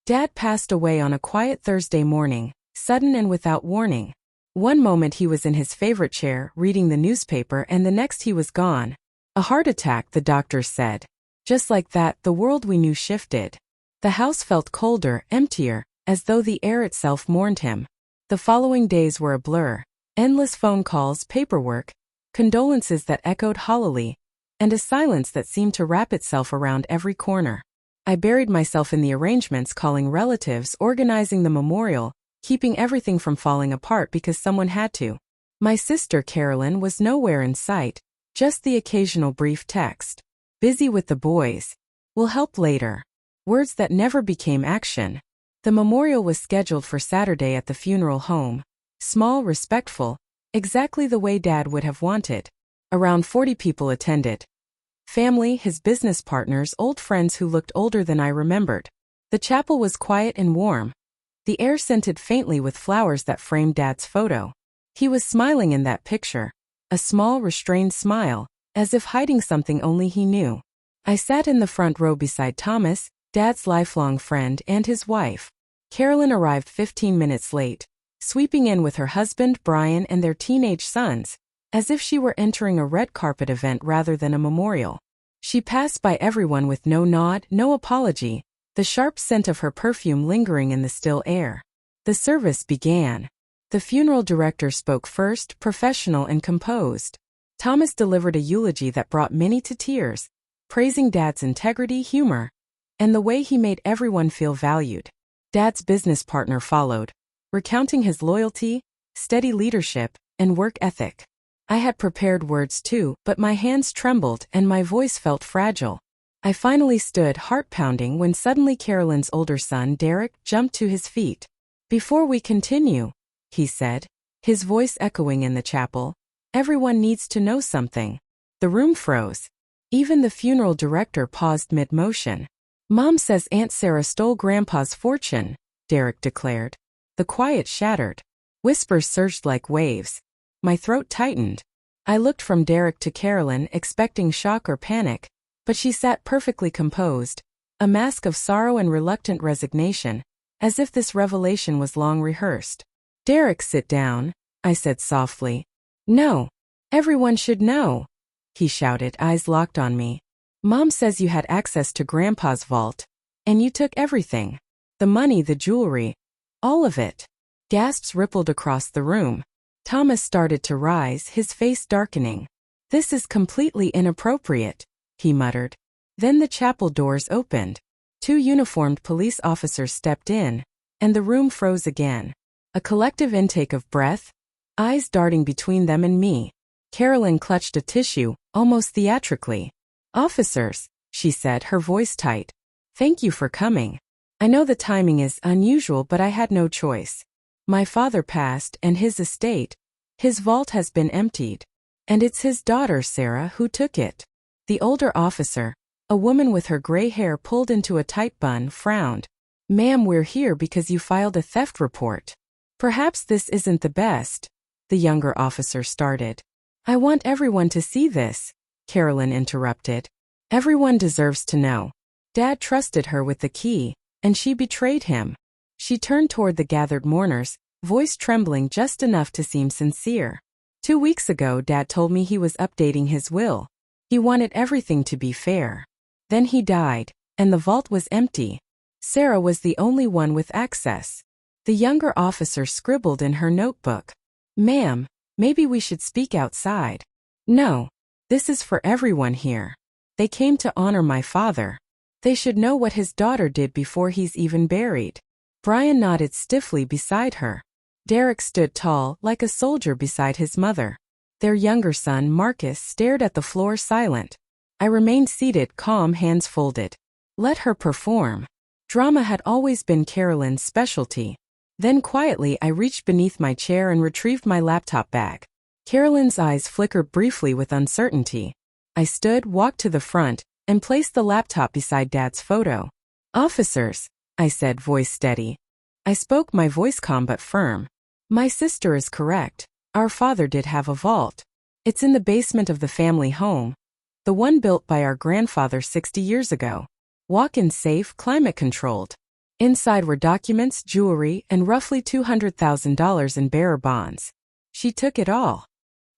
Dad passed away on a quiet Thursday morning, sudden and without warning. One moment he was in his favorite chair, reading the newspaper, and the next he was gone. A heart attack, the doctors said. Just like that, the world we knew shifted. The house felt colder, emptier, as though the air itself mourned him. The following days were a blur. Endless phone calls, paperwork, condolences that echoed hollowly, and a silence that seemed to wrap itself around every corner. I buried myself in the arrangements, calling relatives, organizing the memorial, keeping everything from falling apart because someone had to. My sister Carolyn was nowhere in sight, just the occasional brief text. Busy with the boys. Will help later. Words that never became action. The memorial was scheduled for Saturday at the funeral home. Small, respectful, exactly the way Dad would have wanted. Around 40 people attended. Family, his business partners, old friends who looked older than I remembered. The chapel was quiet and warm. The air scented faintly with flowers that framed Dad's photo. He was smiling in that picture. A small, restrained smile, as if hiding something only he knew. I sat in the front row beside Thomas, Dad's lifelong friend, and his wife. Carolyn arrived 15 minutes late, sweeping in with her husband, Brian, and their teenage sons, as if she were entering a red carpet event rather than a memorial. She passed by everyone with no nod, no apology, the sharp scent of her perfume lingering in the still air. The service began. The funeral director spoke first, professional and composed. Thomas delivered a eulogy that brought many to tears, praising Dad's integrity, humor, and the way he made everyone feel valued. Dad's business partner followed, recounting his loyalty, steady leadership, and work ethic. I had prepared words too, but my hands trembled and my voice felt fragile. I finally stood, heart pounding, when suddenly Carolyn's older son, Derek, jumped to his feet. "Before we continue," he said, his voice echoing in the chapel, "everyone needs to know something." The room froze. Even the funeral director paused mid-motion. "Mom says Aunt Sarah stole Grandpa's fortune," Derek declared. The quiet shattered. Whispers surged like waves. My throat tightened. I looked from Derek to Carolyn, expecting shock or panic, but she sat perfectly composed, a mask of sorrow and reluctant resignation, as if this revelation was long rehearsed. "Derek, sit down," I said softly. "No. Everyone should know," he shouted, eyes locked on me. "Mom says you had access to Grandpa's vault, and you took everything. The money, the jewelry, all of it." Gasps rippled across the room. Thomas started to rise, his face darkening. "This is completely inappropriate," he muttered. Then the chapel doors opened. 2 uniformed police officers stepped in, and the room froze again. A collective intake of breath, eyes darting between them and me. Carolyn clutched a tissue, almost theatrically. "Officers," she said, her voice tight. "Thank you for coming. I know the timing is unusual, but I had no choice. My father passed, and his estate, his vault has been emptied. And it's his daughter, Sarah, who took it." The older officer, a woman with her gray hair pulled into a tight bun, frowned. "Ma'am, we're here because you filed a theft report." "Perhaps this isn't the best," the younger officer started. "I want everyone to see this," Carolyn interrupted. "Everyone deserves to know. Dad trusted her with the key, and she betrayed him." She turned toward the gathered mourners, voice trembling just enough to seem sincere. 2 weeks ago, Dad told me he was updating his will. He wanted everything to be fair. Then he died, and the vault was empty. Sarah was the only one with access. The younger officer scribbled in her notebook. "Ma'am, maybe we should speak outside." "No. This is for everyone here. They came to honor my father. They should know what his daughter did before he's even buried." Brian nodded stiffly beside her. Derek stood tall, like a soldier beside his mother. Their younger son, Marcus, stared at the floor silent. I remained seated, calm, hands folded. Let her perform. Drama had always been Carolyn's specialty. Then quietly I reached beneath my chair and retrieved my laptop bag. Carolyn's eyes flickered briefly with uncertainty. I stood, walked to the front, and placed the laptop beside Dad's photo. "Officers," I said, voice steady. I spoke, my voice calm but firm. "My sister is correct. Our father did have a vault. It's in the basement of the family home. The one built by our grandfather 60 years ago. Walk-in safe, climate-controlled. Inside were documents, jewelry, and roughly $200,000 in bearer bonds. She took it all.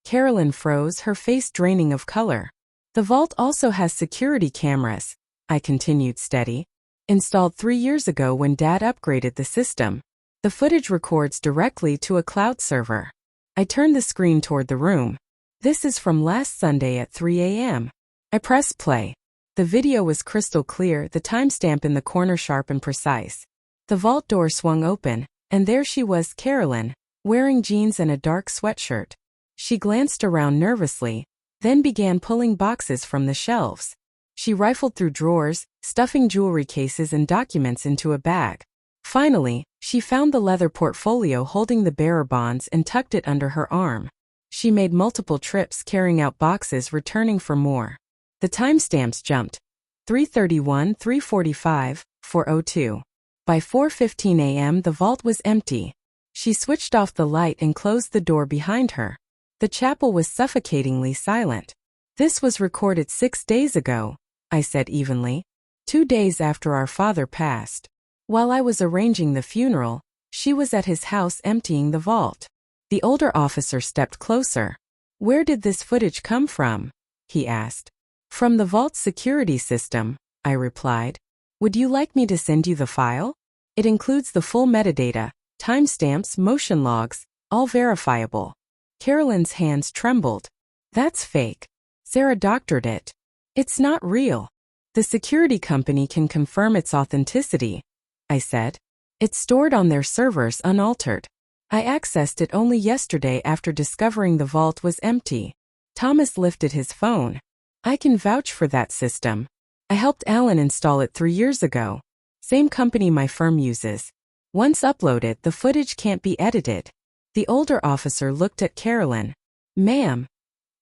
Carolyn froze, her face draining of color. The vault also has security cameras, I continued steady. Installed 3 years ago when Dad upgraded the system. The footage records directly to a cloud server. I turned the screen toward the room. This is from last Sunday at 3 a.m. I pressed play. The video was crystal clear, the timestamp in the corner sharp and precise. The vault door swung open, and there she was, Carolyn, wearing jeans and a dark sweatshirt. She glanced around nervously, then began pulling boxes from the shelves. She rifled through drawers, stuffing jewelry cases and documents into a bag. Finally, she found the leather portfolio holding the bearer bonds and tucked it under her arm. She made multiple trips carrying out boxes, returning for more. The timestamps jumped. 3:31, 3:45, 4:02. By 4:15 a.m. the vault was empty. She switched off the light and closed the door behind her. The chapel was suffocatingly silent. This was recorded 6 days ago, I said evenly. 2 days after our father passed. While I was arranging the funeral, she was at his house emptying the vault. The older officer stepped closer. Where did this footage come from? He asked. From the vault's security system, I replied. Would you like me to send you the file? It includes the full metadata, timestamps, motion logs, all verifiable. Carolyn's hands trembled. That's fake. Sarah doctored it. It's not real. The security company can confirm its authenticity, I said. It's stored on their servers unaltered. I accessed it only yesterday after discovering the vault was empty. Thomas lifted his phone. I can vouch for that system. I helped Alan install it 3 years ago. Same company my firm uses. Once uploaded, the footage can't be edited. The older officer looked at Carolyn. Ma'am,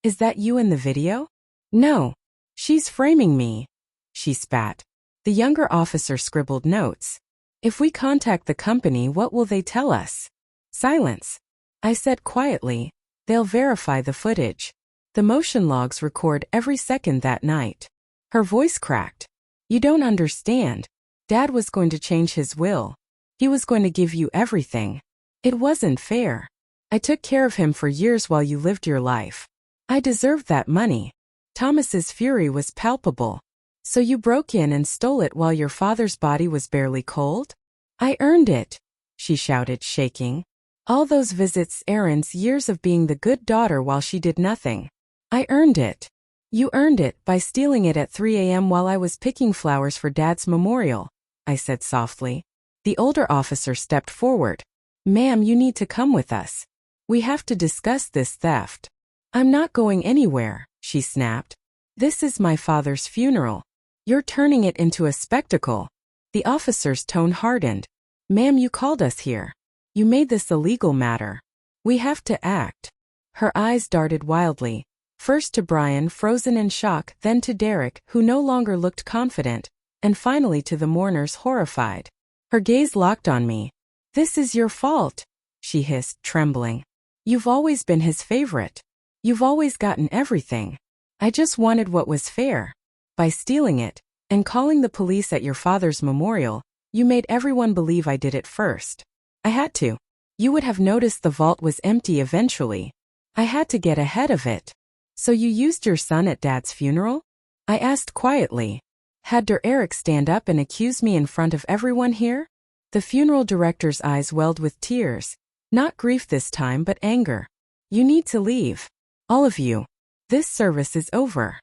is that you in the video? No. She's framing me. She spat. The younger officer scribbled notes. If we contact the company, what will they tell us? Silence. I said quietly. They'll verify the footage. The motion logs record every second that night. Her voice cracked. You don't understand. Dad was going to change his will. He was going to give you everything. It wasn't fair. I took care of him for years while you lived your life. I deserved that money. Thomas's fury was palpable. So you broke in and stole it while your father's body was barely cold? I earned it, she shouted, shaking. All those visits, errands, years of being the good daughter while she did nothing. I earned it. You earned it by stealing it at 3 a.m. while I was picking flowers for Dad's memorial, I said softly. The older officer stepped forward. Ma'am, you need to come with us. We have to discuss this theft. I'm not going anywhere, she snapped. This is my father's funeral. You're turning it into a spectacle. The officer's tone hardened. Ma'am, you called us here. You made this a legal matter. We have to act. Her eyes darted wildly. First to Brian, frozen in shock, then to Derek, who no longer looked confident, and finally to the mourners, horrified. Her gaze locked on me. This is your fault, she hissed, trembling. You've always been his favorite. You've always gotten everything. I just wanted what was fair. By stealing it, and calling the police at your father's memorial, you made everyone believe I did it first. I had to. You would have noticed the vault was empty eventually. I had to get ahead of it. So you used your son at Dad's funeral? I asked quietly. Had Eric stand up and accuse me in front of everyone here? The funeral director's eyes welled with tears. Not grief this time, but anger. You need to leave. All of you. This service is over.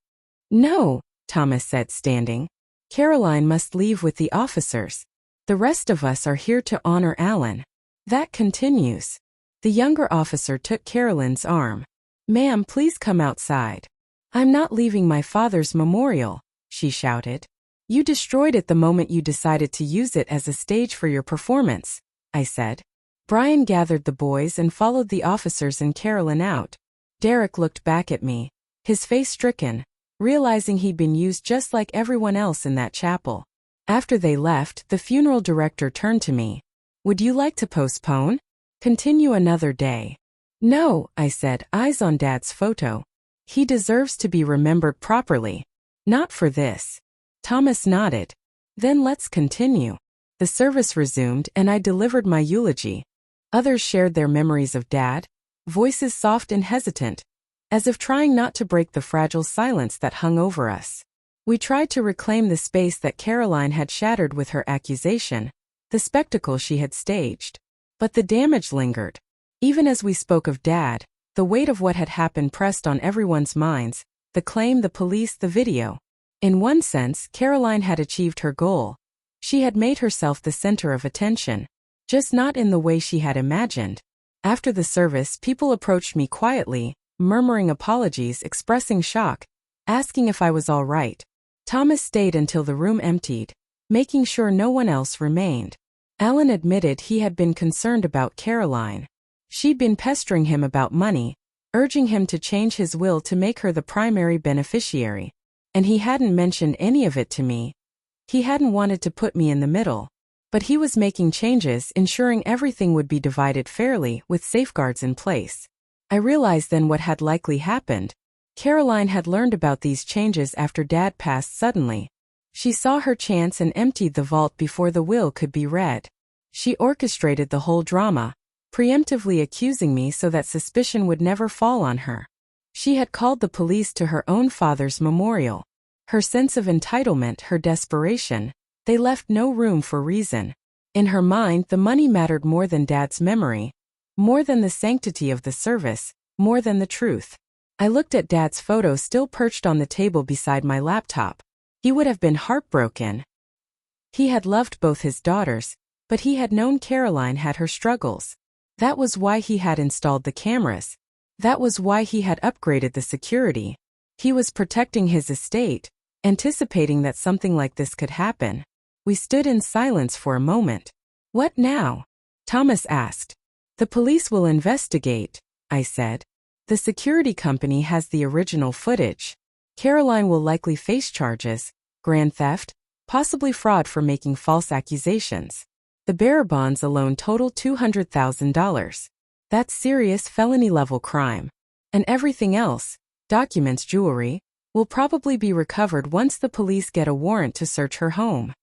No, Thomas said, standing. Caroline must leave with the officers. The rest of us are here to honor Alan. That continues. The younger officer took Carolyn's arm. Ma'am, please come outside. I'm not leaving my father's memorial, she shouted. You destroyed it the moment you decided to use it as a stage for your performance, I said. Brian gathered the boys and followed the officers and Carolyn out. Derek looked back at me, his face stricken, realizing he'd been used just like everyone else in that chapel. After they left, the funeral director turned to me. Would you like to postpone? Continue another day? No, I said, eyes on Dad's photo. He deserves to be remembered properly. Not for this. Thomas nodded. Then let's continue. The service resumed and I delivered my eulogy. Others shared their memories of Dad, voices soft and hesitant, as if trying not to break the fragile silence that hung over us. We tried to reclaim the space that Caroline had shattered with her accusation, the spectacle she had staged. But the damage lingered. Even as we spoke of Dad, the weight of what had happened pressed on everyone's minds, the claim, the police, the video. In one sense, Caroline had achieved her goal. She had made herself the center of attention, just not in the way she had imagined. After the service, people approached me quietly, murmuring apologies, expressing shock, asking if I was all right. Thomas stayed until the room emptied, making sure no one else remained. Alan admitted he had been concerned about Caroline. She'd been pestering him about money, urging him to change his will to make her the primary beneficiary. And he hadn't mentioned any of it to me. He hadn't wanted to put me in the middle. But he was making changes, ensuring everything would be divided fairly, with safeguards in place. I realized then what had likely happened. Caroline had learned about these changes after Dad passed suddenly. She saw her chance and emptied the vault before the will could be read. She orchestrated the whole drama, preemptively accusing me so that suspicion would never fall on her. She had called the police to her own father's memorial. Her sense of entitlement, her desperation, they left no room for reason. In her mind, the money mattered more than Dad's memory, more than the sanctity of the service, more than the truth. I looked at Dad's photo still perched on the table beside my laptop. He would have been heartbroken. He had loved both his daughters, but he had known Caroline had her struggles. That was why he had installed the cameras. That was why he had upgraded the security. He was protecting his estate, anticipating that something like this could happen. We stood in silence for a moment. "What now?" Thomas asked. "The police will investigate," I said. "The security company has the original footage. Caroline will likely face charges, grand theft, possibly fraud for making false accusations. The bearer bonds alone total $200,000. That's serious felony-level crime. And everything else, documents, jewelry, will probably be recovered once the police get a warrant to search her home."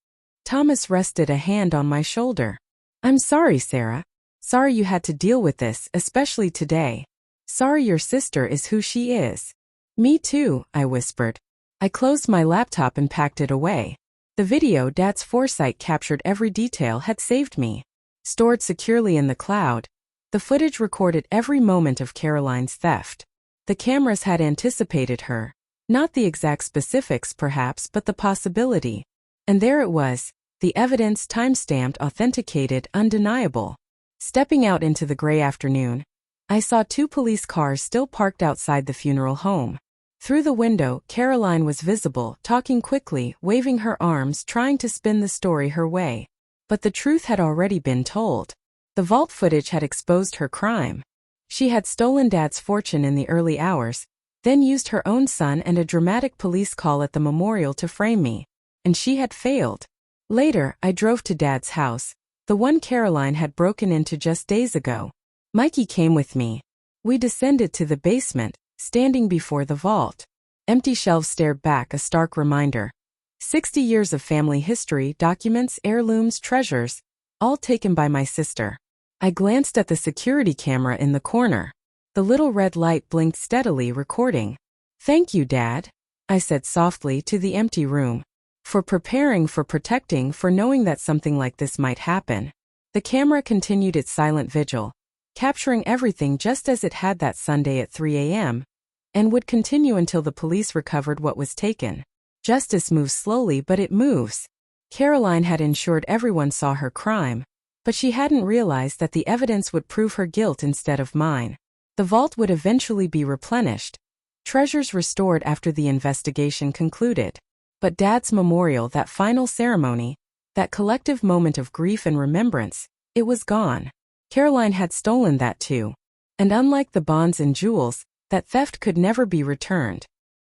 Thomas rested a hand on my shoulder. "I'm sorry, Sarah. Sorry you had to deal with this, especially today. Sorry your sister is who she is." "Me too," I whispered. I closed my laptop and packed it away. The video Dad's foresight captured every detail had saved me. Stored securely in the cloud, the footage recorded every moment of Caroline's theft. The cameras had anticipated her. Not the exact specifics perhaps, but the possibility. And there it was, the evidence time-stamped, authenticated, undeniable. Stepping out into the gray afternoon, I saw 2 police cars still parked outside the funeral home. Through the window, Caroline was visible, talking quickly, waving her arms, trying to spin the story her way. But the truth had already been told. The vault footage had exposed her crime. She had stolen Dad's fortune in the early hours, then used her own son and a dramatic police call at the memorial to frame me. And she had failed. Later, I drove to Dad's house, the one Caroline had broken into just days ago. Mikey came with me. We descended to the basement, standing before the vault. Empty shelves stared back, a stark reminder. 60 years of family history, documents, heirlooms, treasures, all taken by my sister. I glanced at the security camera in the corner. The little red light blinked steadily, recording. "Thank you, Dad," I said softly to the empty room. "For preparing, for protecting, for knowing that something like this might happen." The camera continued its silent vigil, capturing everything just as it had that Sunday at 3 a.m., and would continue until the police recovered what was taken. Justice moves slowly, but it moves. Caroline had ensured everyone saw her crime, but she hadn't realized that the evidence would prove her guilt instead of mine. The vault would eventually be replenished, treasures restored after the investigation concluded. But Dad's memorial, that final ceremony, that collective moment of grief and remembrance, it was gone. Caroline had stolen that too. And unlike the bonds and jewels, that theft could never be returned.